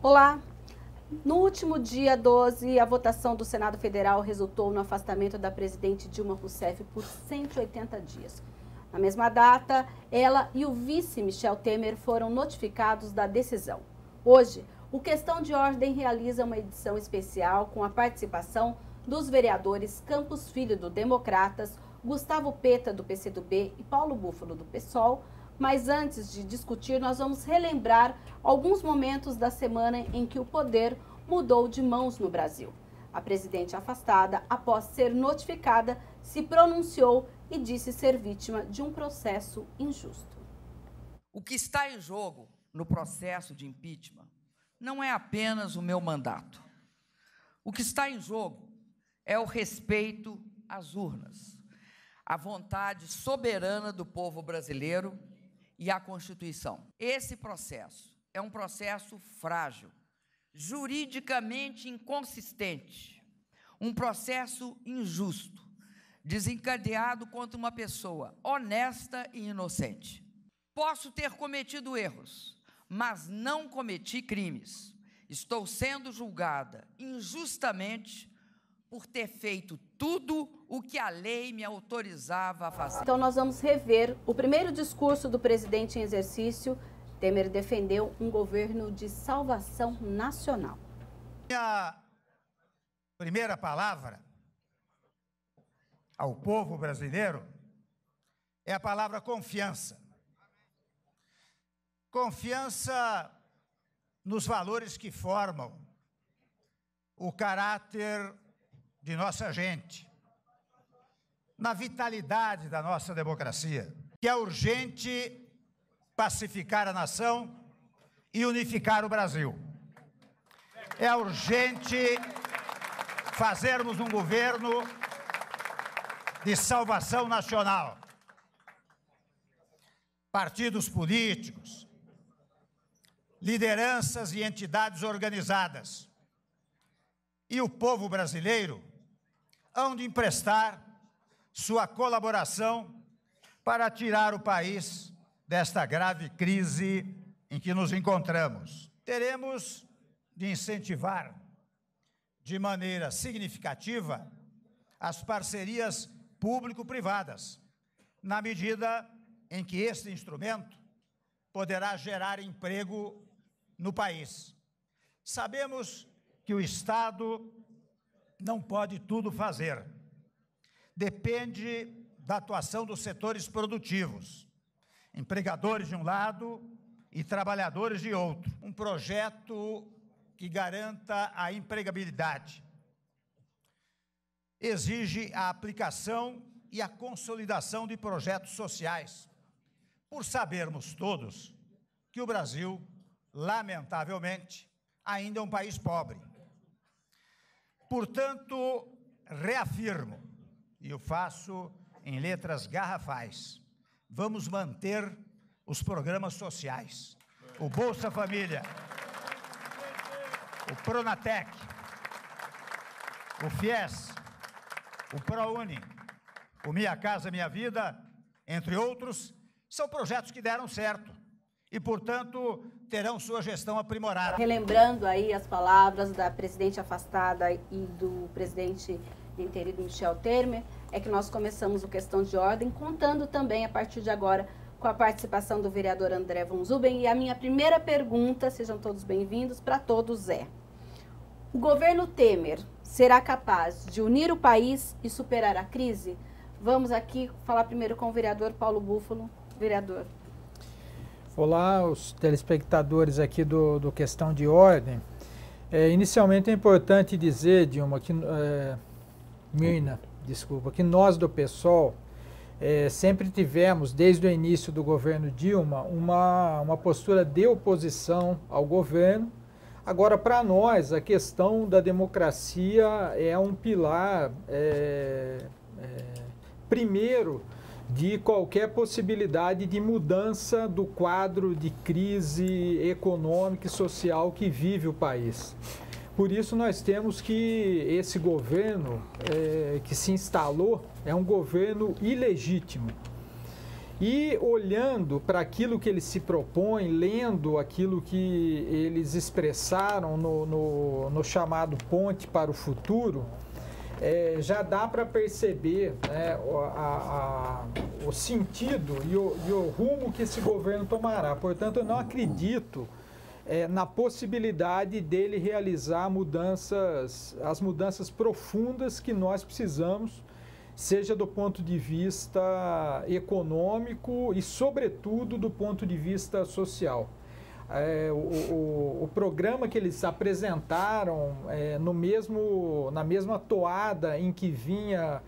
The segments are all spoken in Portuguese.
Olá! No último dia 12, a votação do Senado Federal resultou no afastamento da presidente Dilma Rousseff por 180 dias. Na mesma data, ela e o vice Michel Temer foram notificados da decisão. Hoje, o Questão de Ordem realiza uma edição especial com a participação dos vereadores Campos Filho, do Democratas, Gustavo Peta, do PCdoB e Paulo Búfalo, do PSOL. Mas antes de discutir, nós vamos relembrar alguns momentos da semana em que o poder mudou de mãos no Brasil. A presidente afastada, após ser notificada, se pronunciou e disse ser vítima de um processo injusto. O que está em jogo no processo de impeachment não é apenas o meu mandato. O que está em jogo é o respeito às urnas, a vontade soberana do povo brasileiro e a Constituição. Esse processo é um processo frágil, juridicamente inconsistente, um processo injusto, desencadeado contra uma pessoa honesta e inocente. Posso ter cometido erros, mas não cometi crimes. Estou sendo julgada injustamente por ter feito tudo o que a lei me autorizava a fazer. Então nós vamos rever o primeiro discurso do presidente em exercício. Temer defendeu um governo de salvação nacional. Minha primeira palavra ao povo brasileiro é a palavra confiança. Confiança nos valores que formam o caráter de nossa gente, na vitalidade da nossa democracia, que é urgente pacificar a nação e unificar o Brasil. É urgente fazermos um governo de salvação nacional. Partidos políticos, lideranças e entidades organizadas e o povo brasileiro hão de emprestar sua colaboração para tirar o país desta grave crise em que nos encontramos. Teremos de incentivar de maneira significativa as parcerias público-privadas, na medida em que este instrumento poderá gerar emprego no país. Sabemos que o Estado não pode tudo fazer. Depende da atuação dos setores produtivos, empregadores de um lado e trabalhadores de outro. Um projeto que garanta a empregabilidade exige a aplicação e a consolidação de projetos sociais, por sabermos todos que o Brasil, lamentavelmente, ainda é um país pobre. Portanto, reafirmo, e o faço em letras garrafais, vamos manter os programas sociais, o Bolsa Família, o Pronatec, o FIES, o ProUni, o Minha Casa Minha Vida, entre outros, são projetos que deram certo e, portanto, terão sua gestão aprimorada. Relembrando aí as palavras da presidente afastada e do presidente interino Michel Temer, é que nós começamos o Questão de Ordem, contando também, a partir de agora, com a participação do vereador André Von Zuben. E a minha primeira pergunta, sejam todos bem-vindos, para todos é: o governo Temer será capaz de unir o país e superar a crise? Vamos aqui falar primeiro com o vereador Paulo Búfalo. Vereador. Olá, os telespectadores aqui do Questão de Ordem. Inicialmente é importante dizer, Dilma, Mirna, desculpa, que nós do PSOL sempre tivemos, desde o início do governo Dilma, uma postura de oposição ao governo. Agora, para nós, a questão da democracia é um pilar, primeiro, de qualquer possibilidade de mudança do quadro de crise econômica e social que vive o país. Por isso nós temos que esse governo que se instalou é um governo ilegítimo. E olhando para aquilo que eles se propõem, lendo aquilo que eles expressaram no chamado Ponte para o Futuro, já dá para perceber, né, o sentido e o rumo que esse governo tomará. Portanto, eu não acredito na possibilidade dele realizar as mudanças profundas que nós precisamos, seja do ponto de vista econômico e, sobretudo, do ponto de vista social. O programa que eles apresentaram na mesma toada em que vinha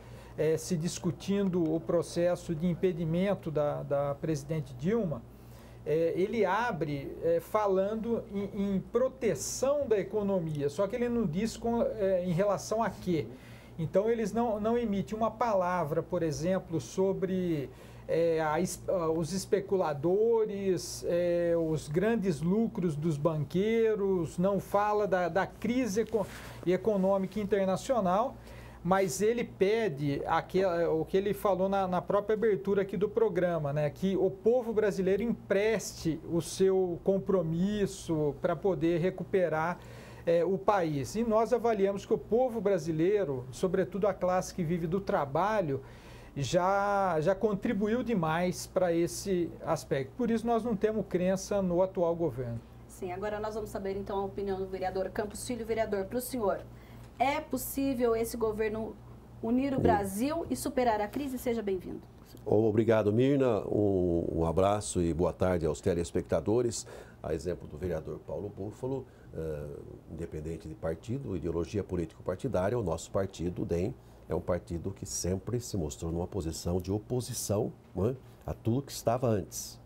se discutindo o processo de impedimento da presidente Dilma, ele abre falando em proteção da economia, só que ele não diz em relação a quê. Então, eles não emitem uma palavra, por exemplo, sobre os especuladores, os grandes lucros dos banqueiros, não fala da crise econômica internacional, mas ele pede o que ele falou na própria abertura aqui do programa, né, que o povo brasileiro empreste o seu compromisso para poder recuperar o país. E nós avaliamos que o povo brasileiro, sobretudo a classe que vive do trabalho, já contribuiu demais para esse aspecto. Por isso, nós não temos crença no atual governo. Sim, agora nós vamos saber, então, a opinião do vereador Campos Filho. Vereador, para o senhor, é possível esse governo unir o Brasil e superar a crise? Seja bem-vindo. Obrigado, Mirna. Um abraço e boa tarde aos telespectadores. A exemplo do vereador Paulo Búfalo, independente de partido, ideologia político-partidária, o nosso partido, o DEM, é um partido que sempre se mostrou numa posição de oposição, né, a tudo que estava antes.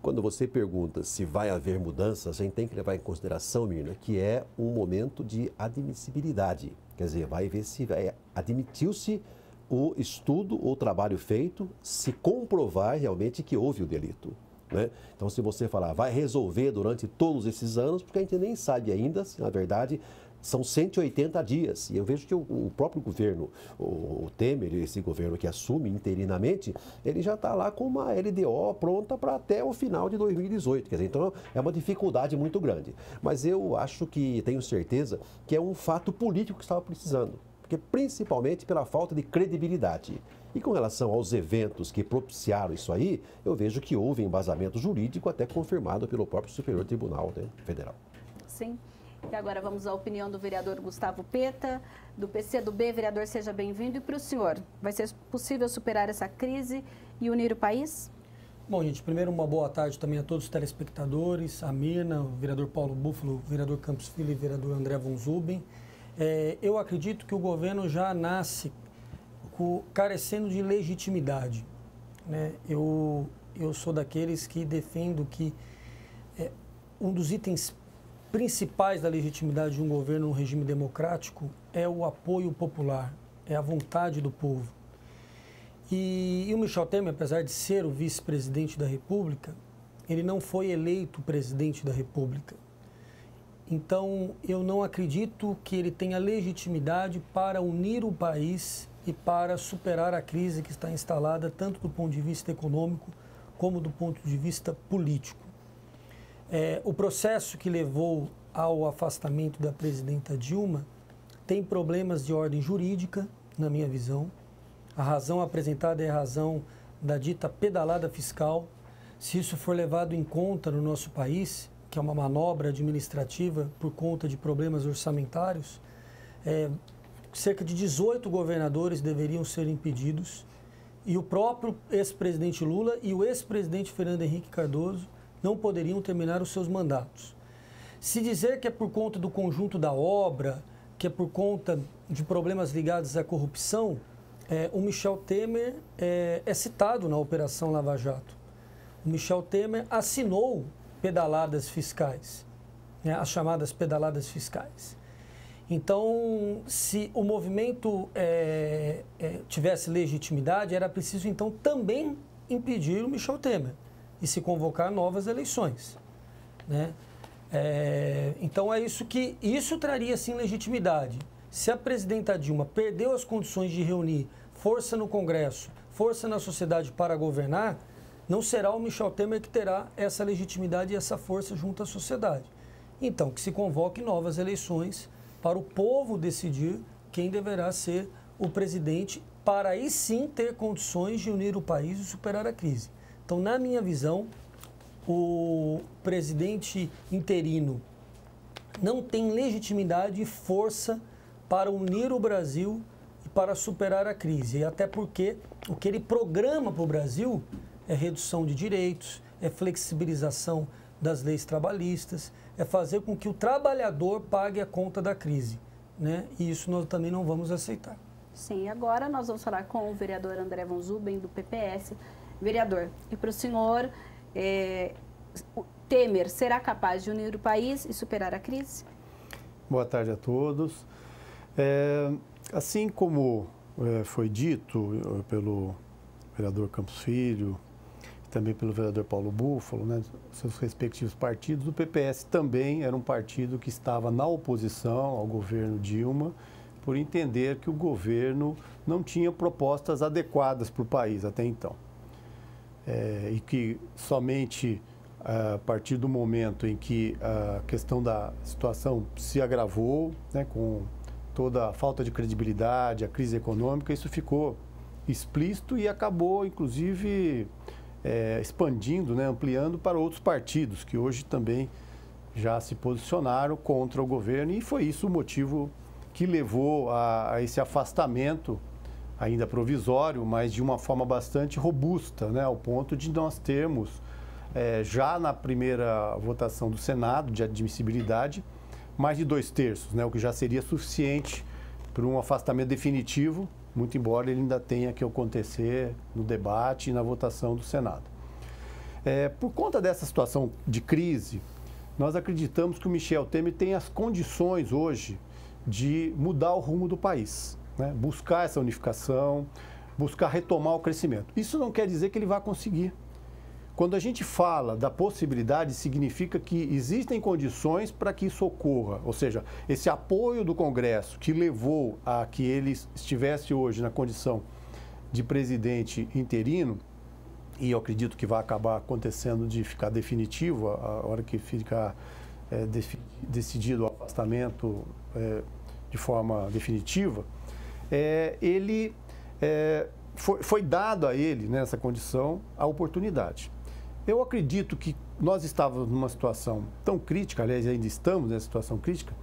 Quando você pergunta se vai haver mudanças, a gente tem que levar em consideração, Mirna, que é um momento de admissibilidade. Quer dizer, vai ver se admitiu-se o estudo ou trabalho feito, se comprovar realmente que houve o delito. Né? Então, se você falar, vai resolver durante todos esses anos, porque a gente nem sabe ainda se, na verdade, são 180 dias. E eu vejo que o próprio governo, o Temer, esse governo que assume interinamente, ele já está lá com uma LDO pronta para até o final de 2018. Quer dizer, então é uma dificuldade muito grande. Mas eu acho que, tenho certeza, que é um fato político que estava precisando. Porque principalmente pela falta de credibilidade. E com relação aos eventos que propiciaram isso aí, eu vejo que houve embasamento jurídico até confirmado pelo próprio Superior Tribunal, né, Federal. Sim. E agora vamos à opinião do vereador Gustavo Peta, do PCdoB. Vereador, seja bem-vindo. E para o senhor, vai ser possível superar essa crise e unir o país? Bom, gente, primeiro uma boa tarde também a todos os telespectadores, a Mirna, o vereador Paulo Búfalo, o vereador Campos Filho e o vereador André Von Zuben. Eu acredito que o governo já nasce carecendo de legitimidade. Né? Eu sou daqueles que defendo que um dos itens principais da legitimidade de um governo no regime democrático é o apoio popular, é a vontade do povo. E o Michel Temer, apesar de ser o vice-presidente da República, ele não foi eleito presidente da República. Então, eu não acredito que ele tenha legitimidade para unir o país e para superar a crise que está instalada, tanto do ponto de vista econômico como do ponto de vista político. O processo que levou ao afastamento da presidenta Dilma tem problemas de ordem jurídica, na minha visão. A razão apresentada é a razão da dita pedalada fiscal. Se isso for levado em conta no nosso país, que é uma manobra administrativa por conta de problemas orçamentários, cerca de 18 governadores deveriam ser impedidos e o próprio ex-presidente Lula e o ex-presidente Fernando Henrique Cardoso não poderiam terminar os seus mandatos. Se dizer que é por conta do conjunto da obra, que é por conta de problemas ligados à corrupção, o Michel Temer é citado na Operação Lava Jato. O Michel Temer assinou pedaladas fiscais, né, as chamadas pedaladas fiscais. Então, se o movimento tivesse legitimidade, era preciso, então, também impedir o Michel Temer e se convocar novas eleições. Né? Então, isso traria, sim, legitimidade. Se a presidenta Dilma perdeu as condições de reunir força no Congresso, força na sociedade para governar, não será o Michel Temer que terá essa legitimidade e essa força junto à sociedade. Então, que se convoque novas eleições para o povo decidir quem deverá ser o presidente, para aí sim ter condições de unir o país e superar a crise. Então, na minha visão, o presidente interino não tem legitimidade e força para unir o Brasil e para superar a crise. E até porque o que ele programa para o Brasil é redução de direitos, é flexibilização das leis trabalhistas, é fazer com que o trabalhador pague a conta da crise, né? E isso nós também não vamos aceitar. Sim, agora nós vamos falar com o vereador André Von Zuben, do PPS. Vereador, e para o senhor, o Temer será capaz de unir o país e superar a crise? Boa tarde a todos. Assim como foi dito pelo vereador Campos Filho, também pelo vereador Paulo Búfalo, né, seus respectivos partidos, o PPS também era um partido que estava na oposição ao governo Dilma, por entender que o governo não tinha propostas adequadas para o país até então. E que somente a partir do momento em que a questão da situação se agravou, né, com toda a falta de credibilidade, a crise econômica, isso ficou explícito e acabou, inclusive, expandindo, né, ampliando para outros partidos, que hoje também já se posicionaram contra o governo, e foi isso o motivo que levou a esse afastamento, ainda provisório, mas de uma forma bastante robusta, né, ao ponto de nós termos, já na primeira votação do Senado, de admissibilidade, mais de 2/3, né, o que já seria suficiente para um afastamento definitivo, muito embora ele ainda tenha que acontecer no debate e na votação do Senado. Por conta dessa situação de crise, nós acreditamos que o Michel Temer tem as condições hoje de mudar o rumo do país, né? Buscar essa unificação, buscar retomar o crescimento. Isso não quer dizer que ele vai conseguir. Quando a gente fala da possibilidade, significa que existem condições para que isso ocorra. Ou seja, esse apoio do Congresso que levou a que ele estivesse hoje na condição de presidente interino, e eu acredito que vai acabar acontecendo de ficar definitivo, a hora que ficar decidido o afastamento de forma definitiva, foi dado a ele, nessa condição, a oportunidade. Eu acredito que nós estávamos numa situação tão crítica, aliás, ainda estamos nessa situação crítica,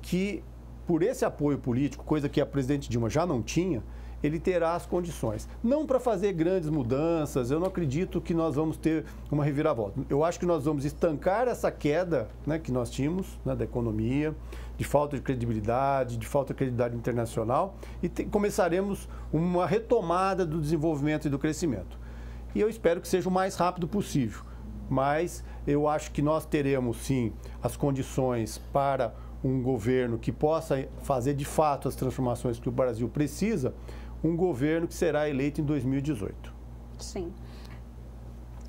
que por esse apoio político, coisa que a presidente Dilma já não tinha, ele terá as condições. Não para fazer grandes mudanças, eu não acredito que nós vamos ter uma reviravolta. Eu acho que nós vamos estancar essa queda, né, que nós tínhamos, né, da economia, de falta de credibilidade, de falta de credibilidade internacional, e começaremos uma retomada do desenvolvimento e do crescimento. E eu espero que seja o mais rápido possível. Mas eu acho que nós teremos, sim, as condições para um governo que possa fazer, de fato, as transformações que o Brasil precisa, um governo que será eleito em 2018. Sim.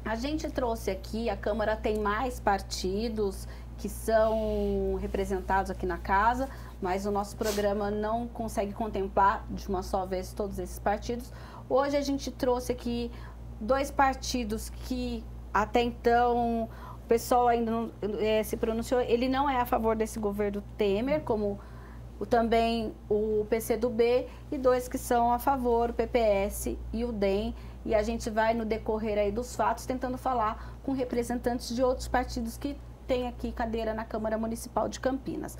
A gente trouxe aqui, a Câmara tem mais partidos que são representados aqui na casa, mas o nosso programa não consegue contemplar de uma só vez todos esses partidos. Hoje a gente trouxe aqui 2 partidos que até então o pessoal ainda não se pronunciou. Ele não é a favor desse governo Temer, como também o PCdoB, e 2 que são a favor, o PPS e o DEM. E a gente vai, no decorrer aí dos fatos, tentando falar com representantes de outros partidos que têm aqui cadeira na Câmara Municipal de Campinas.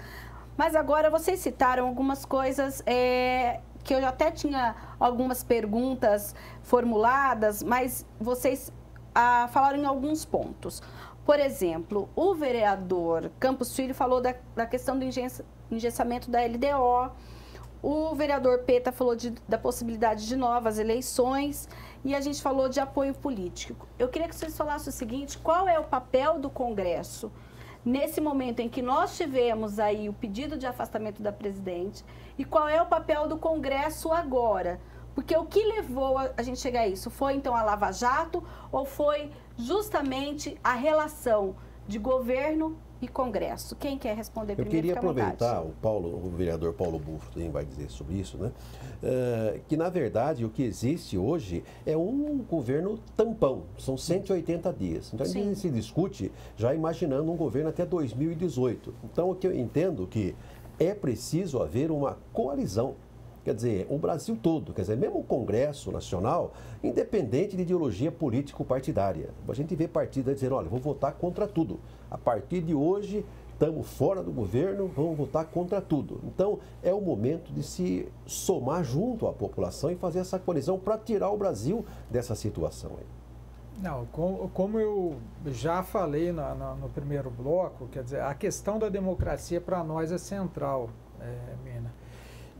Mas agora vocês citaram algumas coisas que eu até tinha algumas perguntas formuladas, mas vocês falaram em alguns pontos. Por exemplo, o vereador Campos Filho falou da questão do engessamento da LDO, o vereador Peta falou da possibilidade de novas eleições e a gente falou de apoio político. Eu queria que vocês falassem o seguinte: qual é o papel do Congresso nesse momento em que nós tivemos aí o pedido de afastamento da presidente, e qual é o papel do Congresso agora? Porque o que levou a gente chegar a isso? Foi então a Lava Jato ou foi justamente a relação de governo e Congresso. Quem quer responder Eu primeiro? queria Fica à vontade. aproveitar, o vereador Paulo Bufo também vai dizer sobre isso, né? Que na verdade o que existe hoje é um governo tampão, são 180 dias. Então a gente se discute já imaginando um governo até 2018. Então o que eu entendo que é preciso haver uma coalizão. Quer dizer, o Brasil todo, quer dizer, mesmo o Congresso Nacional, independente de ideologia político-partidária. A gente vê partidos dizendo, olha, vou votar contra tudo. A partir de hoje, estamos fora do governo, vamos votar contra tudo. Então, é o momento de se somar junto à população e fazer essa coalizão para tirar o Brasil dessa situação aí. Não, como eu já falei no primeiro bloco, quer dizer, a questão da democracia para nós é central, Mina.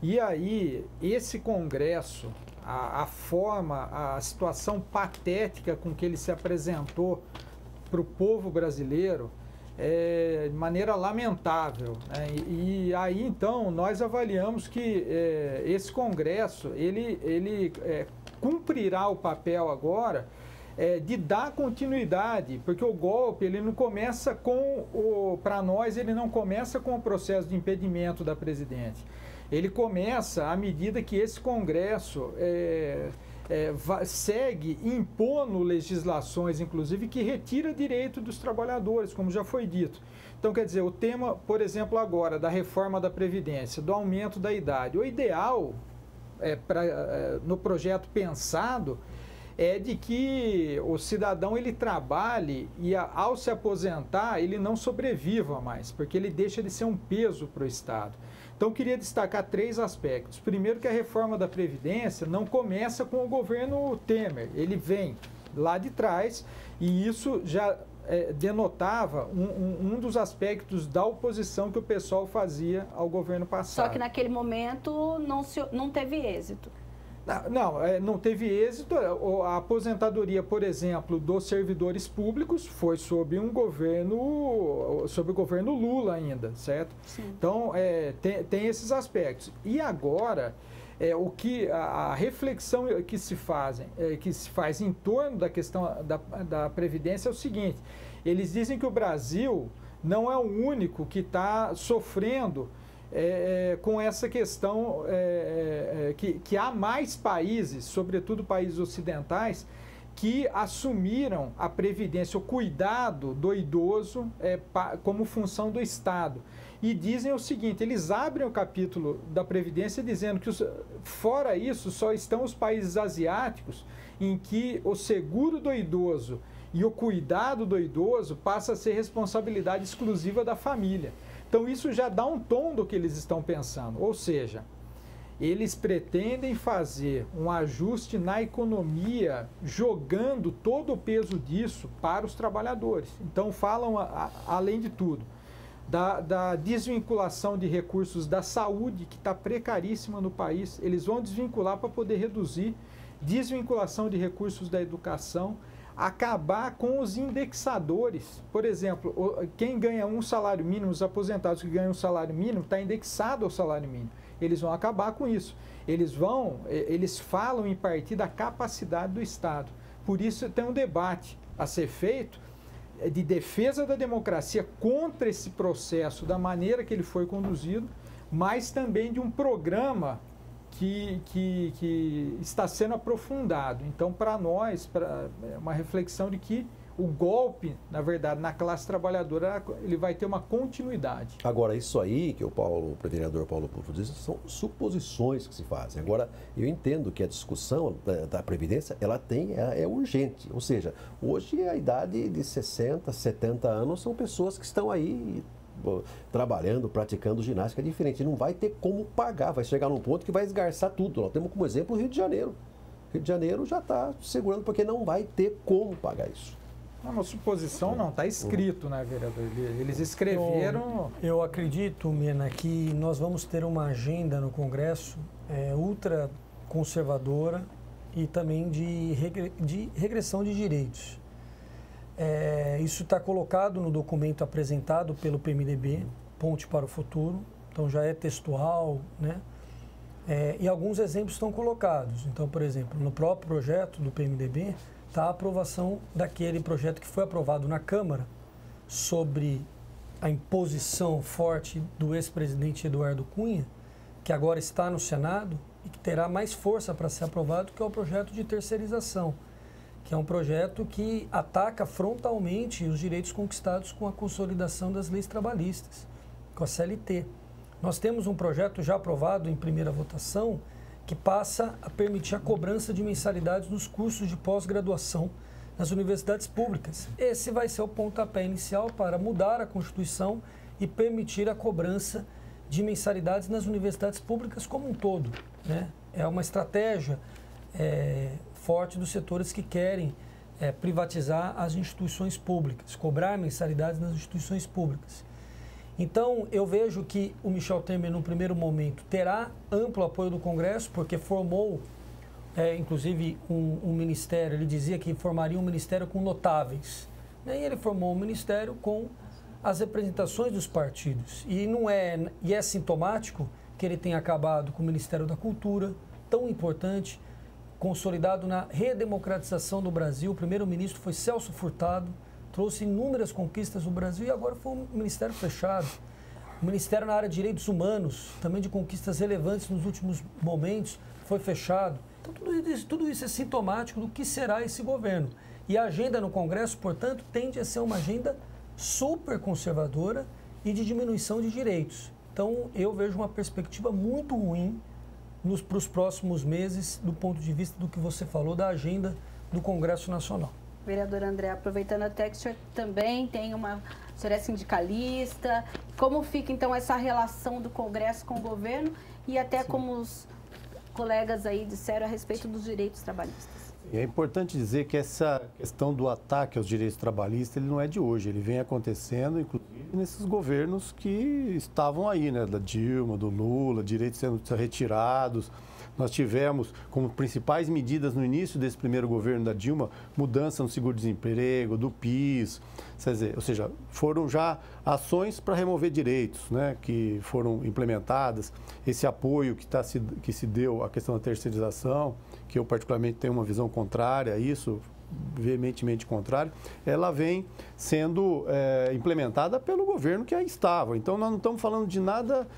E aí, esse Congresso, a forma, a situação patética com que ele se apresentou para o povo brasileiro, de maneira lamentável, né? E aí, então, nós avaliamos que esse Congresso, ele cumprirá o papel agora de dar continuidade, porque o golpe, ele não começa para nós, ele não começa com o processo de impedimento da presidente. Ele começa à medida que esse Congresso segue impondo legislações, inclusive, que retira direito dos trabalhadores, como já foi dito. Então, quer dizer, o tema, por exemplo, agora, da reforma da Previdência, do aumento da idade, o ideal, no projeto pensado, é de que o cidadão ele trabalhe e ao se aposentar ele não sobreviva mais, porque ele deixa de ser um peso para o Estado. Então, eu queria destacar 3 aspectos. Primeiro, que a reforma da Previdência não começa com o governo Temer, ele vem lá de trás e isso já denotava um dos aspectos da oposição que o pessoal fazia ao governo passado. Só que naquele momento não teve êxito. Não teve êxito. A aposentadoria, por exemplo, dos servidores públicos foi sob o governo Lula ainda, certo? Sim. Então, tem esses aspectos. E agora, a reflexão que se faz em torno da questão da Previdência é o seguinte: eles dizem que o Brasil não é o único que está sofrendo com essa questão que há mais países, sobretudo países ocidentais, que assumiram a previdência, o cuidado do idoso como função do Estado. E dizem o seguinte, eles abrem o capítulo da Previdência dizendo que, fora isso, só estão os países asiáticos em que o seguro do idoso e o cuidado do idoso passa a ser responsabilidade exclusiva da família. Então, isso já dá um tom do que eles estão pensando. Ou seja, eles pretendem fazer um ajuste na economia, jogando todo o peso disso para os trabalhadores. Então, falam, além de tudo, da desvinculação de recursos da saúde, que está precaríssima no país. Eles vão desvincular para poder reduzir, desvinculação de recursos da educação, acabar com os indexadores. Por exemplo, quem ganha um salário mínimo, os aposentados que ganham um salário mínimo, está indexado ao salário mínimo. Eles vão acabar com isso. Eles falam em partir da capacidade do Estado. Por isso tem um debate a ser feito de defesa da democracia contra esse processo, da maneira que ele foi conduzido, mas também de um programa que está sendo aprofundado. Então, para nós, é uma reflexão de que o golpe, na verdade, na classe trabalhadora, ele vai ter uma continuidade. Agora, isso aí que o vereador Paulo Bufo diz, são suposições que se fazem. Agora, eu entendo que a discussão da Previdência, é urgente. Ou seja, hoje a idade de 60, 70 anos são pessoas que estão aí trabalhando, praticando ginástica diferente. Não vai ter como pagar, vai chegar num ponto que vai esgarçar tudo. Nós temos como exemplo o Rio de Janeiro. O Rio de Janeiro já está segurando porque não vai ter como pagar isso. É uma suposição, não, está escrito, né, vereador? Eles escreveram... Eu acredito, Mina, que nós vamos ter uma agenda no Congresso ultra conservadora e também de regressão de direitos. Isso está colocado no documento apresentado pelo PMDB, Ponte para o Futuro, então já é textual, né? E alguns exemplos estão colocados. Então, por exemplo, no próprio projeto do PMDB está a aprovação daquele projeto que foi aprovado na Câmara sobre a imposição forte do ex-presidente Eduardo Cunha, que agora está no Senado e que terá mais força para ser aprovado, que é o projeto de terceirização, que é um projeto que ataca frontalmente os direitos conquistados com a consolidação das leis trabalhistas, com a CLT. Nós temos um projeto já aprovado em primeira votação que passa a permitir a cobrança de mensalidades nos cursos de pós-graduação nas universidades públicas. Esse vai ser o pontapé inicial para mudar a Constituição e permitir a cobrança de mensalidades nas universidades públicas como um todo, né? É uma estratégia forte dos setores que querem privatizar as instituições públicas, cobrar mensalidades nas instituições públicas. Então, eu vejo que o Michel Temer, no primeiro momento, terá amplo apoio do Congresso, porque formou, inclusive, um ministério. Ele dizia que formaria um ministério com notáveis. E ele formou um ministério com as representações dos partidos. E é sintomático que ele tenha acabado com o Ministério da Cultura, tão importante, consolidado na redemocratização do Brasil. O primeiro-ministro foi Celso Furtado, trouxe inúmeras conquistas no Brasil e agora foi um ministério fechado. O ministério na área de direitos humanos, também de conquistas relevantes nos últimos momentos, foi fechado. Então, tudo isso é sintomático do que será esse governo. E a agenda no Congresso, portanto, tende a ser uma agenda super conservadora e de diminuição de direitos. Então, eu vejo uma perspectiva muito ruim para os próximos meses, do ponto de vista do que você falou, da agenda do Congresso Nacional. Vereador André, aproveitando até que o senhor também tem o senhor é sindicalista, como fica então essa relação do Congresso com o governo e até como os colegas aí disseram a respeito dos direitos trabalhistas? É importante dizer que essa questão do ataque aos direitos trabalhistas, ele não é de hoje, ele vem acontecendo, inclusive, nesses governos que estavam aí, né, da Dilma, do Lula, direitos sendo retirados. Nós tivemos como principais medidas no início desse primeiro governo da Dilma, mudança no seguro-desemprego, do PIS, ou seja, foram já ações para remover direitos, né, que foram implementadas, esse apoio que se deu à questão da terceirização, que eu particularmente tenho uma visão contrária a isso, veementemente contrária, ela vem sendo implementada pelo governo que aí estava. Então, nós não estamos falando de nada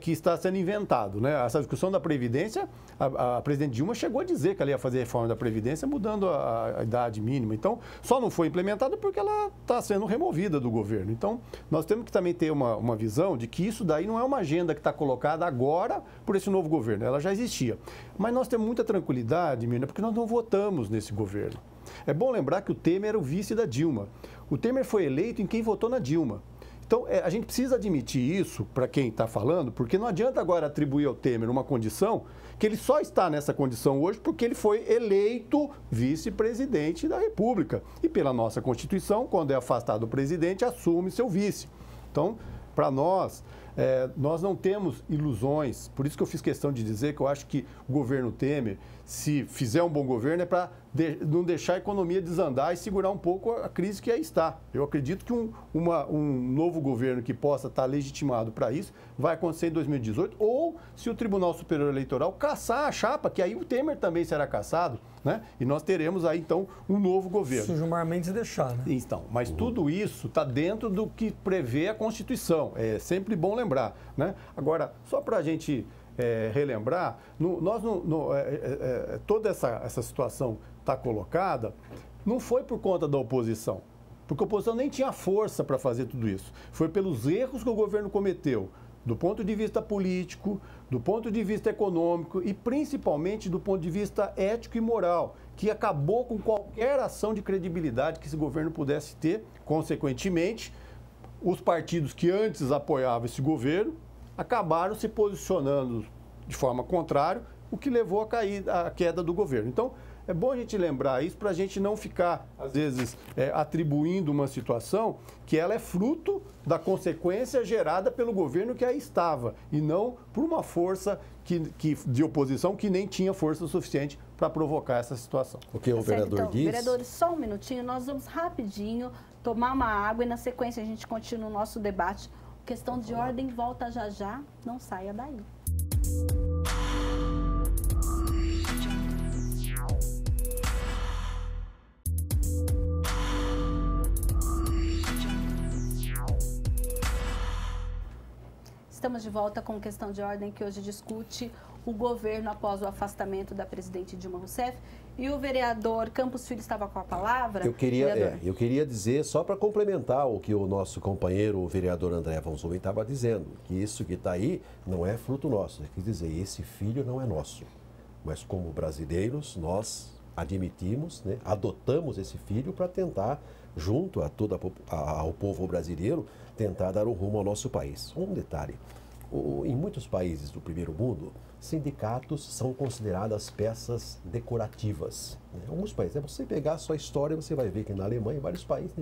que está sendo inventado, né? Essa discussão da Previdência, a presidente Dilma chegou a dizer que ela ia fazer a reforma da Previdência mudando a idade mínima. Então, só não foi implementada porque ela está sendo removida do governo. Então, nós temos que também ter uma visão de que isso daí não é uma agenda que está colocada agora por esse novo governo. Ela já existia. Mas nós temos muita tranquilidade, Mirna, porque nós não votamos nesse governo. É bom lembrar que o Temer era o vice da Dilma. O Temer foi eleito em quem votou na Dilma. Então, a gente precisa admitir isso para quem está falando, porque não adianta agora atribuir ao Temer uma condição que ele só está nessa condição hoje porque ele foi eleito vice-presidente da República. E pela nossa Constituição, quando é afastado o presidente, assume seu vice. Então, para nós, nós não temos ilusões. Por isso que eu fiz questão de dizer que eu acho que o governo Temer, se fizer um bom governo, é para não deixar a economia desandar e segurar um pouco a crise que aí está. Eu acredito que um novo governo que possa estar legitimado para isso vai acontecer em 2018, ou se o Tribunal Superior Eleitoral caçar a chapa, que aí o Temer também será caçado, né? E nós teremos aí, então, um novo governo. Se o Gilmar Mendes deixar, né? Então, mas tudo isso está dentro do que prevê a Constituição. É sempre bom lembrar, né? Agora, só para a gente relembrar, toda essa situação está colocada, não foi por conta da oposição, porque a oposição nem tinha força para fazer tudo isso. Foi pelos erros que o governo cometeu, do ponto de vista político, do ponto de vista econômico e principalmente do ponto de vista ético e moral, que acabou com qualquer ação de credibilidade que esse governo pudesse ter. Consequentemente, os partidos que antes apoiavam esse governo acabaram se posicionando de forma contrária, o que levou à queda do governo. Então, é bom a gente lembrar isso para a gente não ficar, às vezes, atribuindo uma situação que ela é fruto da consequência gerada pelo governo que aí estava e não por uma força de oposição que nem tinha força suficiente para provocar essa situação. O que o vereador então, diz? Vereadores, só um minutinho, nós vamos rapidinho tomar uma água e na sequência a gente continua o nosso debate. Questão de ordem, volta já já, não saia daí. Estamos de volta com Questão de Ordem, que hoje discute o governo após o afastamento da presidente Dilma Rousseff. E o vereador Campos Filho estava com a palavra. Eu queria dizer, só para complementar o que o nosso companheiro, o vereador André Von Zuben, estava dizendo, que isso que está aí não é fruto nosso. Quer dizer, esse filho não é nosso. Mas como brasileiros, nós admitimos, né, adotamos esse filho para tentar, junto a ao povo brasileiro, tentar dar um rumo ao nosso país. Um detalhe, em muitos países do primeiro mundo, sindicatos são consideradas peças decorativas. Alguns países, você pegar a sua história, você vai ver que na Alemanha, em vários países,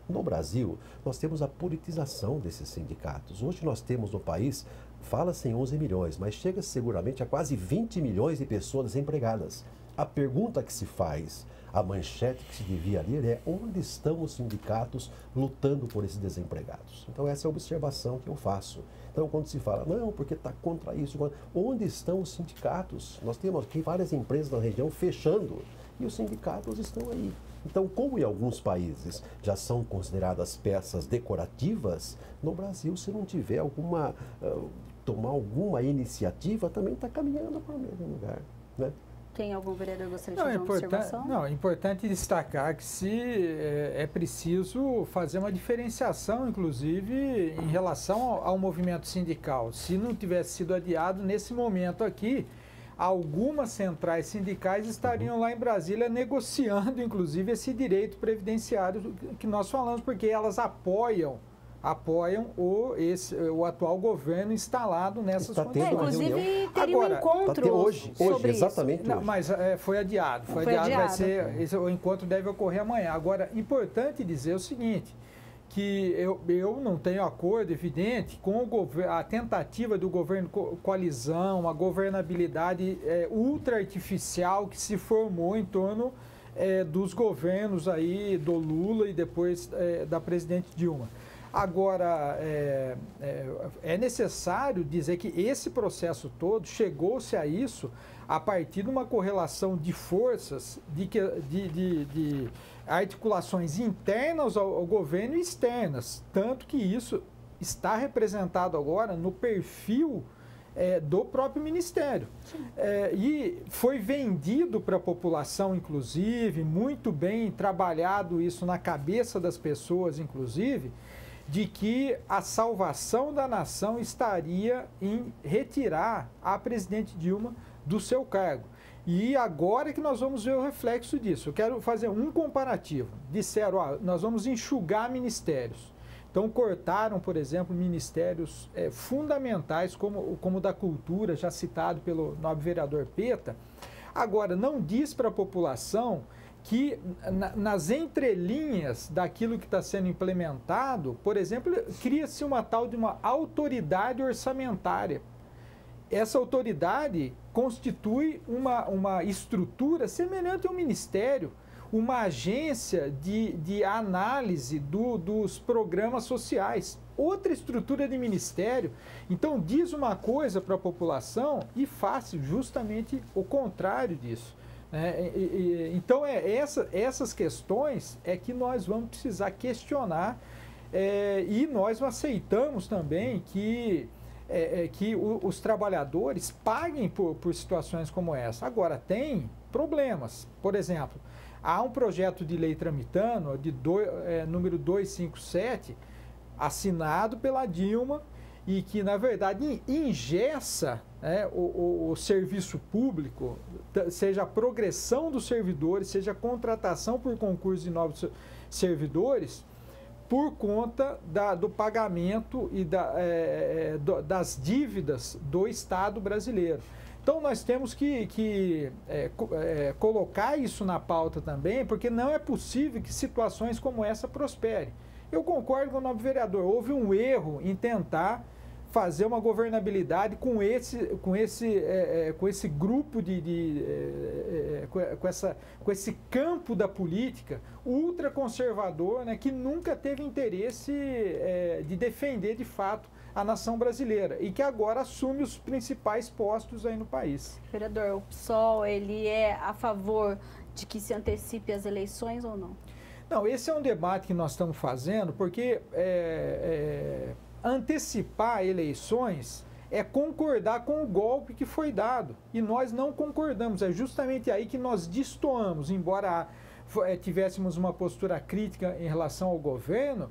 no Brasil, nós temos a politização desses sindicatos. Hoje nós temos no país, fala-se em 11 milhões, mas chega seguramente a quase 20 milhões de pessoas desempregadas. A pergunta que se faz, a manchete que se devia ler é: onde estão os sindicatos lutando por esses desempregados? Então essa é a observação que eu faço. Então quando se fala, não, porque está contra isso, onde estão os sindicatos? Nós temos aqui várias empresas na região fechando e os sindicatos estão aí. Então, como em alguns países já são consideradas peças decorativas, no Brasil, se não tiver tomar alguma iniciativa, também está caminhando para o mesmo lugar, né? Tem algum vereador que gostaria de fazer uma observação? Não, é importante destacar que é preciso fazer uma diferenciação, inclusive, em relação ao movimento sindical. Se não tivesse sido adiado, nesse momento aqui, algumas centrais sindicais estariam lá em Brasília negociando, inclusive, esse direito previdenciário que nós falamos, porque elas apoiam o atual governo instalado nessas condições. Inclusive, teria um encontro hoje, exatamente isso. Não, mas foi adiado. Vai ser, o encontro deve ocorrer amanhã. Agora, importante dizer o seguinte, que eu não tenho acordo evidente com a tentativa do governo coalizão, a governabilidade ultra artificial que se formou em torno dos governos aí do Lula e depois da presidente Dilma. Agora, é necessário dizer que esse processo todo chegou-se a isso a partir de uma correlação de forças, de articulações internas ao governo e externas. Tanto que isso está representado agora no perfil do próprio Ministério. E foi vendido para a população, inclusive, muito bem trabalhado isso na cabeça das pessoas, inclusive, de que a salvação da nação estaria em retirar a presidente Dilma do seu cargo. E agora que nós vamos ver o reflexo disso. Eu quero fazer um comparativo. Disseram, nós vamos enxugar ministérios. Então, cortaram, por exemplo, ministérios fundamentais, como o da cultura, já citado pelo nobre vereador Peta. Agora, não diz para a população que nas entrelinhas daquilo que está sendo implementado, por exemplo, cria-se uma tal de uma autoridade orçamentária. Essa autoridade constitui uma estrutura semelhante a um ministério, uma agência de análise dos programas sociais, outra estrutura de ministério. Então, diz uma coisa para a população e faz justamente o contrário disso. Então, essas questões é que nós vamos precisar questionar e nós aceitamos também que os trabalhadores paguem por situações como essa. Agora, tem problemas. Por exemplo, há um projeto de lei tramitando, número 257, assinado pela Dilma, e que, na verdade, engessa o serviço público, seja a progressão dos servidores, seja a contratação por concurso de novos servidores, por conta do pagamento e das dívidas do Estado brasileiro. Então, nós temos que colocar isso na pauta também, porque não é possível que situações como essa prosperem. Eu concordo com o nobre vereador, houve um erro em tentar fazer uma governabilidade com esse grupo com esse campo da política ultraconservador, né, que nunca teve interesse de defender de fato a nação brasileira e que agora assume os principais postos aí no país. Vereador, o PSOL, ele é a favor de que se antecipe as eleições ou não? Não, esse é um debate que nós estamos fazendo porque antecipar eleições é concordar com o golpe que foi dado. E nós não concordamos. É justamente aí que nós destoamos, embora tivéssemos uma postura crítica em relação ao governo.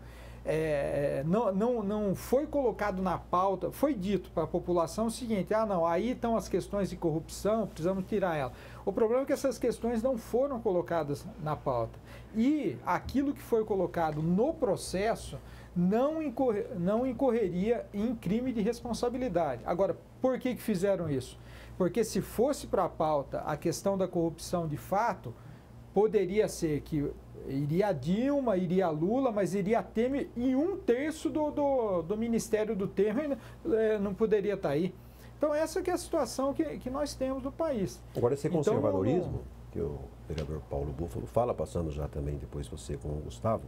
Não foi colocado na pauta, foi dito para a população o seguinte: não, aí estão as questões de corrupção, precisamos tirar ela. O problema é que essas questões não foram colocadas na pauta. E aquilo que foi colocado no processo não incorreria em crime de responsabilidade. Agora, por que fizeram isso? Porque se fosse para a pauta a questão da corrupção de fato, poderia ser que iria Dilma, iria Lula, mas iria Temer, e 1/3 do Ministério do Temer não poderia estar aí. Então essa que é a situação que nós temos no país. Agora esse conservadorismo, que o vereador Paulo Búfalo fala, passando já também depois você com o Gustavo,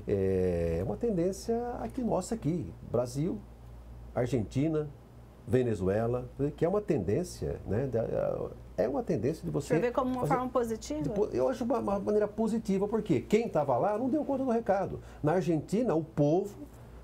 é uma tendência aqui nossa aqui, Brasil, Argentina, Venezuela, que é uma tendência, né? É uma tendência de você... Você vê como uma forma positiva? Eu acho uma maneira positiva, porque quem estava lá não deu conta do recado. Na Argentina, o povo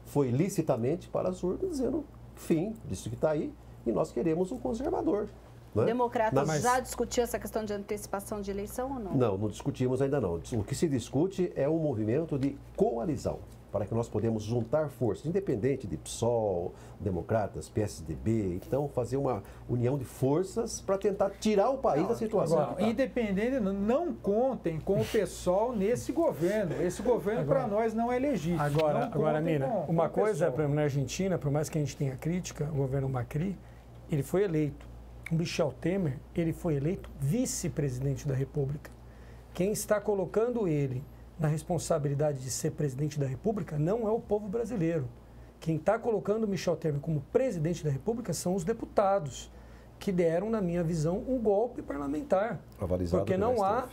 foi licitamente para as urnas dizendo, fim, disso que está aí, e nós queremos um conservador. Né? Democratas já discutiu essa questão de antecipação de eleição ou não? Não discutimos ainda não. O que se discute é um movimento de coalizão, para que nós podemos juntar forças, independente de PSOL, Democratas, PSDB, então fazer uma união de forças para tentar tirar o país da situação. Agora, independente, não contem com o PSOL nesse governo. Esse governo para nós não é legítimo. Agora, Nina, uma coisa na Argentina, por mais que a gente tenha crítica, o governo Macri, ele foi eleito. O Michel Temer, ele foi eleito vice-presidente da República. Quem está colocando ele na responsabilidade de ser presidente da República não é o povo brasileiro. Quem está colocando o Michel Temer como presidente da República são os deputados, que deram, na minha visão, um golpe parlamentar. Avalizado porque não há...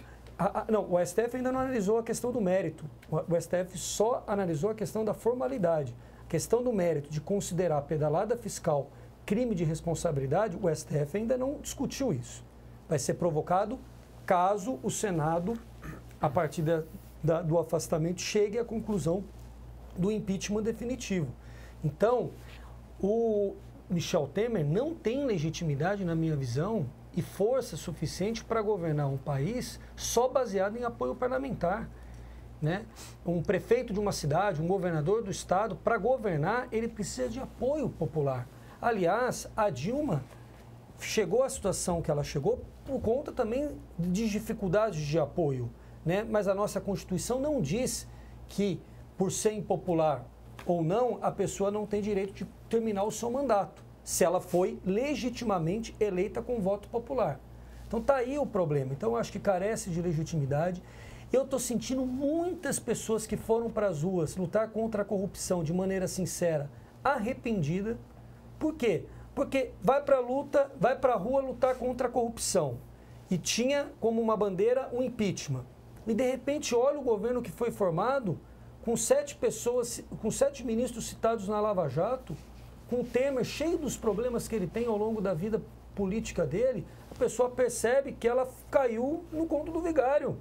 Não, o STF ainda não analisou a questão do mérito. O STF só analisou a questão da formalidade. A questão do mérito, de considerar a pedalada fiscal crime de responsabilidade, o STF ainda não discutiu isso. Vai ser provocado caso o Senado, a partir do afastamento, chegue à conclusão do impeachment definitivo. Então, o Michel Temer não tem legitimidade, na minha visão, e força suficiente para governar um país só baseado em apoio parlamentar. Né? Um prefeito de uma cidade, um governador do estado, para governar, ele precisa de apoio popular. Aliás, a Dilma chegou à situação que ela chegou por conta também de dificuldades de apoio. Né? Mas a nossa Constituição não diz que, por ser impopular ou não, a pessoa não tem direito de terminar o seu mandato, se ela foi legitimamente eleita com voto popular. Então está aí o problema. Então eu acho que carece de legitimidade. Eu estou sentindo muitas pessoas que foram para as ruas lutar contra a corrupção de maneira sincera, arrependida. Por quê? Porque vai para a rua lutar contra a corrupção. E tinha como uma bandeira o impeachment. E de repente olha o governo que foi formado com 7 pessoas, com 7 ministros citados na Lava Jato, com o Temer cheio dos problemas que ele tem ao longo da vida política dele, a pessoa percebe que ela caiu no conto do vigário.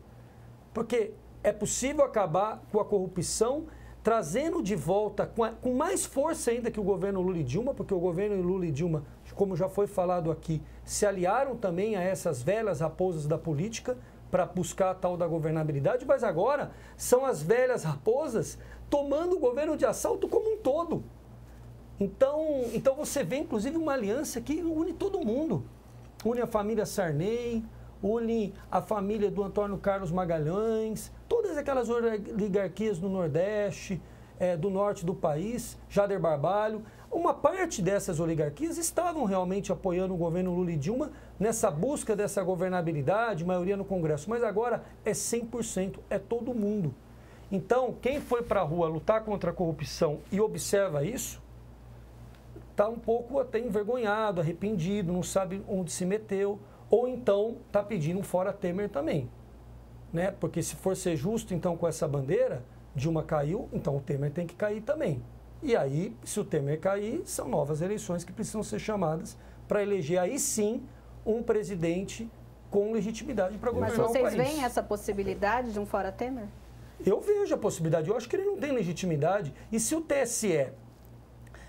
Porque é possível acabar com a corrupção trazendo de volta, com mais força ainda que o governo Lula e Dilma, porque o governo Lula e Dilma, como já foi falado aqui, se aliaram também a essas velhas raposas da política para buscar a tal da governabilidade, mas agora são as velhas raposas tomando o governo de assalto como um todo. Então você vê, inclusive, uma aliança que une todo mundo. Une a família Sarney, une a família do Antônio Carlos Magalhães, todas aquelas oligarquias do Nordeste, do Norte do país, Jader Barbalho. Uma parte dessas oligarquias estavam realmente apoiando o governo Lula e Dilma nessa busca dessa governabilidade, maioria no Congresso. Mas agora é 100%, é todo mundo. Então, quem foi para a rua lutar contra a corrupção e observa isso, está um pouco até envergonhado, arrependido, não sabe onde se meteu, ou então está pedindo um fora Temer também. Né? Porque se for ser justo, então, com essa bandeira, Dilma caiu, então o Temer tem que cair também. E aí, se o Temer cair, são novas eleições que precisam ser chamadas para eleger aí sim um presidente com legitimidade para governar o país. Mas vocês veem essa possibilidade de um fora Temer? Eu vejo a possibilidade, eu acho que ele não tem legitimidade. E se o TSE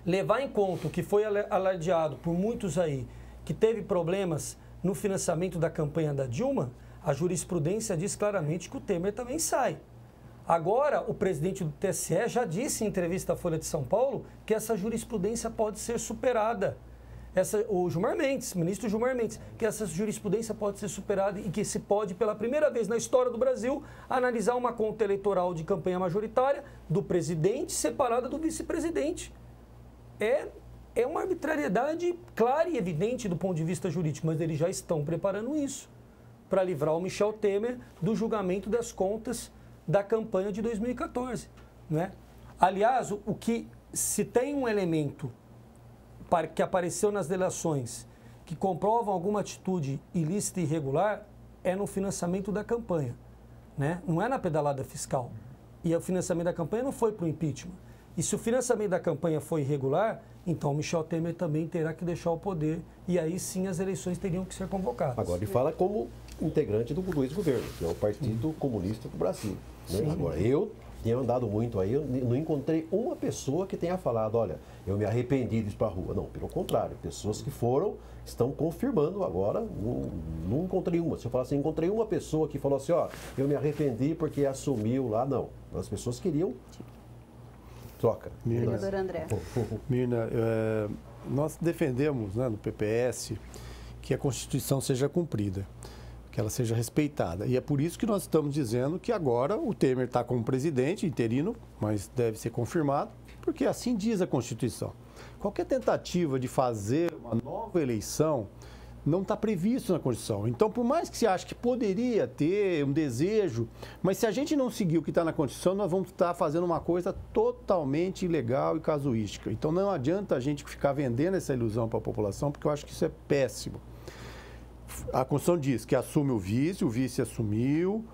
levar em conta o que foi alardeado por muitos aí, que teve problemas no financiamento da campanha da Dilma, a jurisprudência diz claramente que o Temer também sai. Agora, o presidente do TSE já disse em entrevista à Folha de São Paulo que essa jurisprudência pode ser superada. O Gilmar Mendes, ministro Gilmar Mendes, que essa jurisprudência pode ser superada e que se pode, pela primeira vez na história do Brasil, analisar uma conta eleitoral de campanha majoritária do presidente separada do vice-presidente. É uma arbitrariedade clara e evidente do ponto de vista jurídico, mas eles já estão preparando isso para livrar o Michel Temer do julgamento das contas da campanha de 2014. Né? Aliás, se tem um elemento que apareceu nas delações que comprovam alguma atitude ilícita e irregular, é no financiamento da campanha. Né? Não é na pedalada fiscal. E o financiamento da campanha não foi para o impeachment. E se o financiamento da campanha foi irregular, então o Michel Temer também terá que deixar o poder e aí sim as eleições teriam que ser convocadas. Agora, ele fala como integrante do ex-governo, que é o Partido Comunista do Brasil. Né? Agora, eu tenho andado muito aí, eu não encontrei uma pessoa que tenha falado, olha, eu me arrependi de ir para a rua. Não, pelo contrário, pessoas que foram, estão confirmando agora, não encontrei uma. Se eu falar assim, encontrei uma pessoa que falou assim, ó, eu me arrependi porque assumiu lá, não. As pessoas queriam troca. Vereador André. Mirna, nós defendemos, né, no PPS que a Constituição seja cumprida, que ela seja respeitada. E é por isso que nós estamos dizendo que agora o Temer está como presidente interino, mas deve ser confirmado, porque assim diz a Constituição. Qualquer tentativa de fazer uma nova eleição não está previsto na Constituição. Então, por mais que se ache que poderia ter um desejo, mas se a gente não seguir o que está na Constituição, nós vamos estar fazendo uma coisa totalmente ilegal e casuística. Então, não adianta a gente ficar vendendo essa ilusão para a população, porque eu acho que isso é péssimo. A Constituição diz que assume o vice assumiu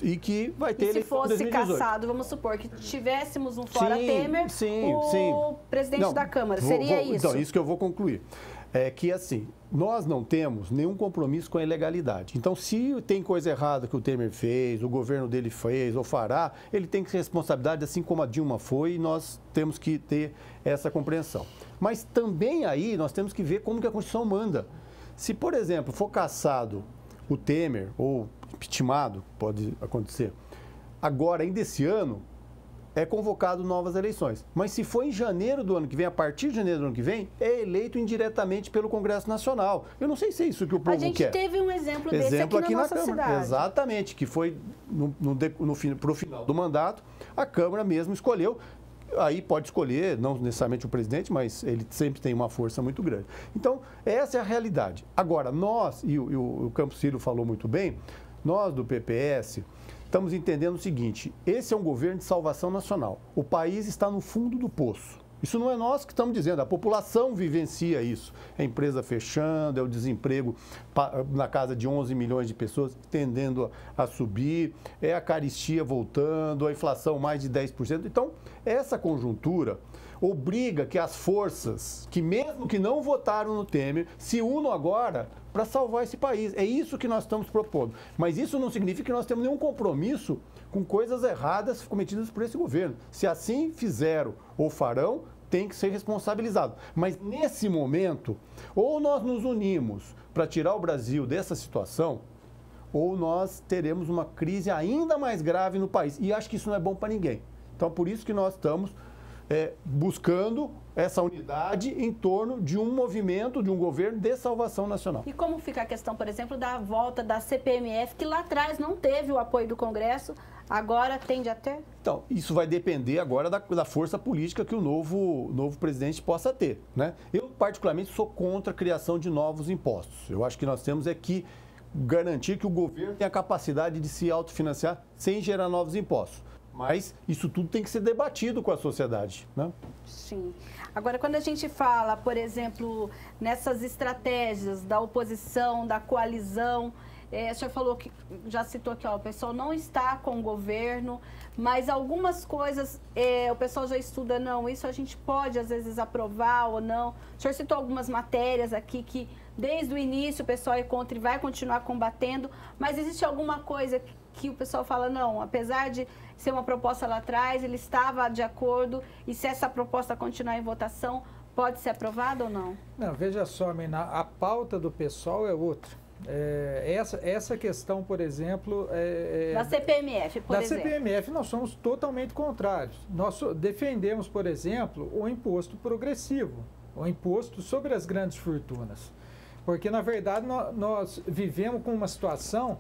e que vai ter eleição em 2018. Se fosse cassado, vamos supor que tivéssemos um fora Temer, o presidente da Câmara, seria isso? Então, isso que eu vou concluir. É que, assim, nós não temos nenhum compromisso com a ilegalidade. Então, se tem coisa errada que o Temer fez, o governo dele fez ou fará, ele tem que ter responsabilidade, assim como a Dilma foi, e nós temos que ter essa compreensão. Mas também aí nós temos que ver como que a Constituição manda. Se, por exemplo, for cassado o Temer, ou impeachmentado, pode acontecer, agora, ainda esse ano, é convocado novas eleições. Mas se for em janeiro do ano que vem, a partir de janeiro do ano que vem, é eleito indiretamente pelo Congresso Nacional. Eu não sei se é isso que o povo quer. A gente teve um exemplo desse aqui na nossa cidade. Exatamente, que foi para o final do mandato, a Câmara mesmo escolheu. Aí pode escolher, não necessariamente o presidente, mas ele sempre tem uma força muito grande. Então, essa é a realidade. Agora, nós, e o Campos Filho falou muito bem, nós do PPS estamos entendendo o seguinte, esse é um governo de salvação nacional. O país está no fundo do poço. Isso não é nós que estamos dizendo, a população vivencia isso. É a empresa fechando, é o desemprego na casa de 11 milhões de pessoas tendendo a subir, é a caristia voltando, a inflação mais de 10%. Então, essa conjuntura obriga que as forças, que mesmo que não votaram no Temer, se unam agora para salvar esse país. É isso que nós estamos propondo. Mas isso não significa que nós temos nenhum compromisso com coisas erradas cometidas por esse governo. Se assim fizeram ou farão, tem que ser responsabilizado. Mas nesse momento, ou nós nos unimos para tirar o Brasil dessa situação, ou nós teremos uma crise ainda mais grave no país. E acho que isso não é bom para ninguém. Então, por isso que nós estamos buscando essa unidade em torno de um movimento, de um governo de salvação nacional. E como fica a questão, por exemplo, da volta da CPMF, que lá atrás não teve o apoio do Congresso, agora tende a ter? Então, isso vai depender agora da força política que o novo presidente possa ter, né? Eu, particularmente, sou contra a criação de novos impostos. Eu acho que nós temos que garantir que o governo tenha a capacidade de se autofinanciar sem gerar novos impostos. Mas isso tudo tem que ser debatido com a sociedade, né? Sim. Agora, quando a gente fala, por exemplo, nessas estratégias da oposição, da coalizão, o senhor falou que, já citou aqui, o pessoal não está com o governo, mas algumas coisas o pessoal já estuda, não, isso a gente pode às vezes aprovar ou não. O senhor citou algumas matérias aqui que desde o início o pessoal é contra e vai continuar combatendo, mas existe alguma coisa que o pessoal fala, não, apesar de ser uma proposta lá atrás, ele estava de acordo, e se essa proposta continuar em votação, pode ser aprovada ou não? Não, veja só, Mina, a pauta do pessoal é outra. Essa questão, por exemplo... da CPMF, por exemplo. Da CPMF, nós somos totalmente contrários. Nós defendemos, por exemplo, o imposto progressivo, o imposto sobre as grandes fortunas. Porque, na verdade, nós vivemos com uma situação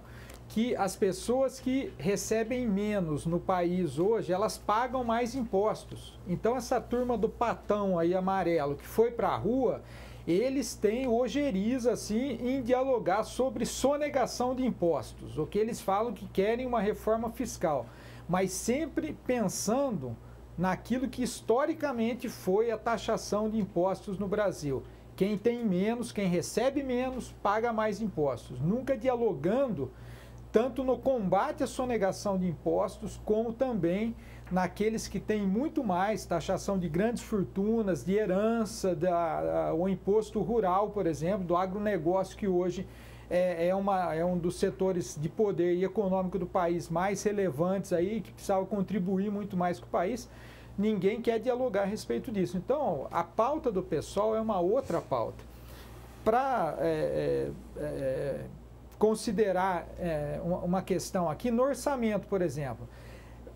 que as pessoas que recebem menos no país hoje, elas pagam mais impostos. Então, essa turma do patão aí amarelo que foi para a rua, eles têm ojeriza, assim, em dialogar sobre sonegação de impostos. O que eles falam que querem uma reforma fiscal, mas sempre pensando naquilo que historicamente foi a taxação de impostos no Brasil. Quem tem menos, quem recebe menos, paga mais impostos. Nunca dialogando tanto no combate à sonegação de impostos, como também naqueles que têm muito mais, taxação de grandes fortunas, de herança, o imposto rural, por exemplo, do agronegócio, que hoje é um dos setores de poder e econômico do país mais relevantes aí, que precisava contribuir muito mais com o país. Ninguém quer dialogar a respeito disso. Então, a pauta do PSOL é uma outra pauta. Para considerar uma questão aqui, no orçamento, por exemplo,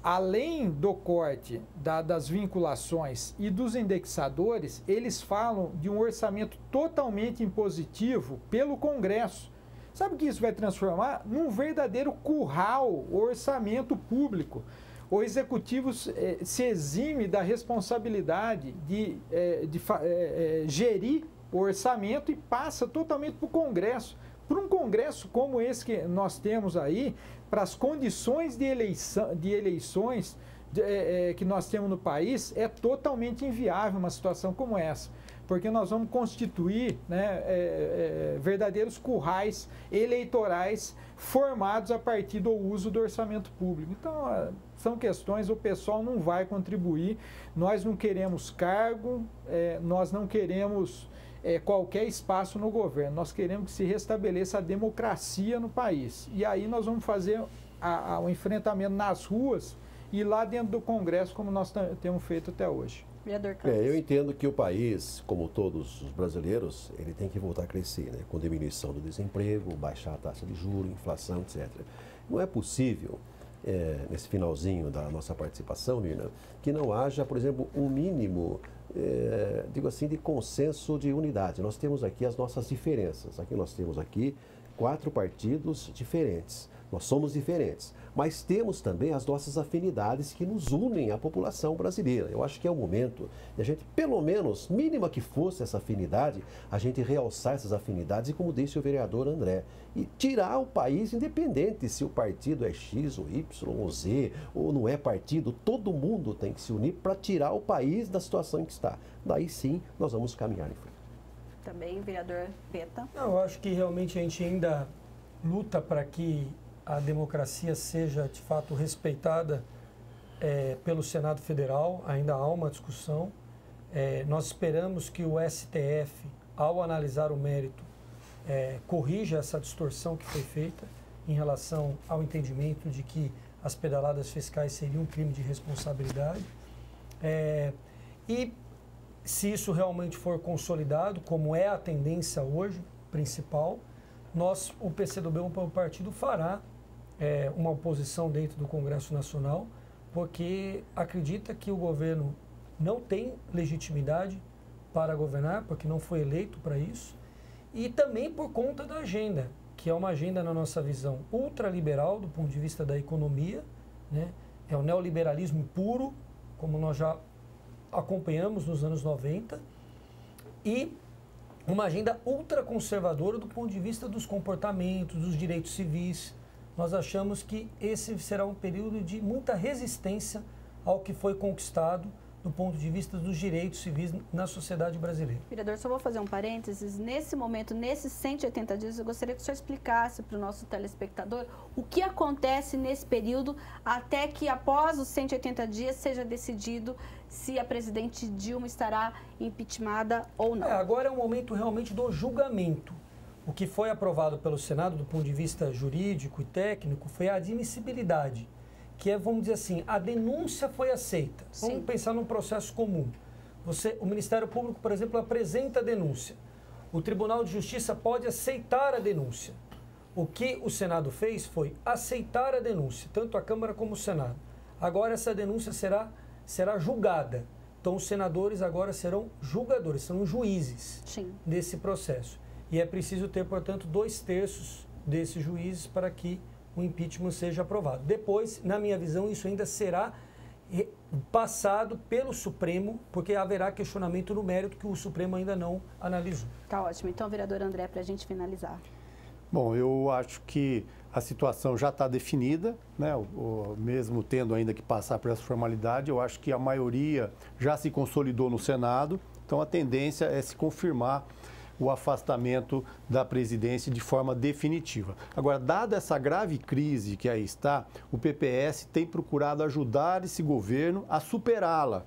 além do corte das vinculações e dos indexadores, eles falam de um orçamento totalmente impositivo pelo Congresso. Sabe o que isso vai transformar? Num verdadeiro curral, o orçamento público. O Executivo se exime da responsabilidade de gerir o orçamento e passa totalmente para o Congresso. Para um Congresso como esse que nós temos aí, para as condições de eleições que nós temos no país, é totalmente inviável uma situação como essa. Porque nós vamos constituir, né, verdadeiros currais eleitorais formados a partir do uso do orçamento público. Então, são questões, o pessoal não vai contribuir, nós não queremos cargo, nós não queremos qualquer espaço no governo, nós queremos que se restabeleça a democracia no país. E aí nós vamos fazer o enfrentamento nas ruas e lá dentro do Congresso, como nós temos feito até hoje. Vereador Campos. Eu entendo que o país, como todos os brasileiros, ele tem que voltar a crescer, né? Com diminuição do desemprego, baixar a taxa de juros, inflação, etc. Não é possível, nesse finalzinho da nossa participação, Mirna, que não haja, por exemplo, um mínimo, digo assim, de consenso de unidade. Nós temos aqui as nossas diferenças. Nós temos 4 partidos diferentes. Nós somos diferentes, mas temos também as nossas afinidades que nos unem à população brasileira. Eu acho que é o momento de a gente, pelo menos, mínima que fosse essa afinidade, a gente realçar essas afinidades e, como disse o vereador André, e tirar o país independente se o partido é X ou Y ou Z ou não é partido, todo mundo tem que se unir para tirar o país da situação em que está. Daí sim nós vamos caminhar em frente. Também, vereador Peta. Eu acho que realmente a gente ainda luta para que a democracia seja, de fato, respeitada pelo Senado Federal. Ainda há uma discussão. Nós esperamos que o STF, ao analisar o mérito, corrija essa distorção que foi feita em relação ao entendimento de que as pedaladas fiscais seriam um crime de responsabilidade. E se isso realmente for consolidado, como é a tendência hoje, principal, o PCdoB, um partido, fará uma oposição dentro do Congresso Nacional, porque acredita que o governo não tem legitimidade para governar, porque não foi eleito para isso, e também por conta da agenda, que é uma agenda, na nossa visão, ultraliberal do ponto de vista da economia, né? É o neoliberalismo puro, como nós já acompanhamos nos anos 90, e uma agenda ultraconservadora do ponto de vista dos comportamentos, dos direitos civis. Nós achamos que esse será um período de muita resistência ao que foi conquistado do ponto de vista dos direitos civis na sociedade brasileira. Vereador, só vou fazer um parênteses. Nesse momento, nesses 180 dias, eu gostaria que o senhor explicasse para o nosso telespectador o que acontece nesse período até que, após os 180 dias, seja decidido se a presidente Dilma estará impeachmentada ou não. Agora é o momento realmente do julgamento. O que foi aprovado pelo Senado, do ponto de vista jurídico e técnico, foi a admissibilidade, que é, vamos dizer assim, a denúncia foi aceita. Sim. Vamos pensar num processo comum. O Ministério Público, por exemplo, apresenta a denúncia. O Tribunal de Justiça pode aceitar a denúncia. O que o Senado fez foi aceitar a denúncia, tanto a Câmara como o Senado. Agora essa denúncia será julgada. Então os senadores agora serão julgadores, serão juízes desse processo. E é preciso ter, portanto, 2/3 desses juízes para que o impeachment seja aprovado. Depois, na minha visão, isso ainda será passado pelo Supremo, porque haverá questionamento no mérito que o Supremo ainda não analisou. Tá ótimo. Então, vereador André, para a gente finalizar. Bom, eu acho que a situação já está definida, né? Mesmo tendo ainda que passar por essa formalidade, eu acho que a maioria já se consolidou no Senado, então a tendência é se confirmar o afastamento da presidência de forma definitiva. Agora, dada essa grave crise que aí está, o PPS tem procurado ajudar esse governo a superá-la.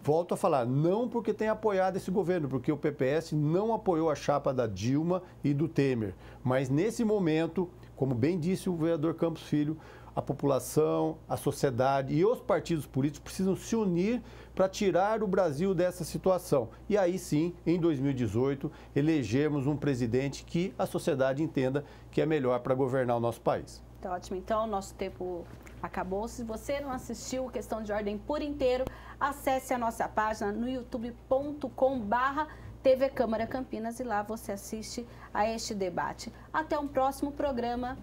Volto a falar, não porque tem apoiado esse governo, porque o PPS não apoiou a chapa da Dilma e do Temer. Mas nesse momento, como bem disse o vereador Campos Filho, a população, a sociedade e os partidos políticos precisam se unir para tirar o Brasil dessa situação. E aí sim, em 2018, elegermos um presidente que a sociedade entenda que é melhor para governar o nosso país. Tá ótimo. Então, nosso tempo acabou. Se você não assistiu Questão de Ordem por inteiro, acesse a nossa página no youtube.com/TV Câmara Campinas e lá você assiste a este debate. Até um próximo programa.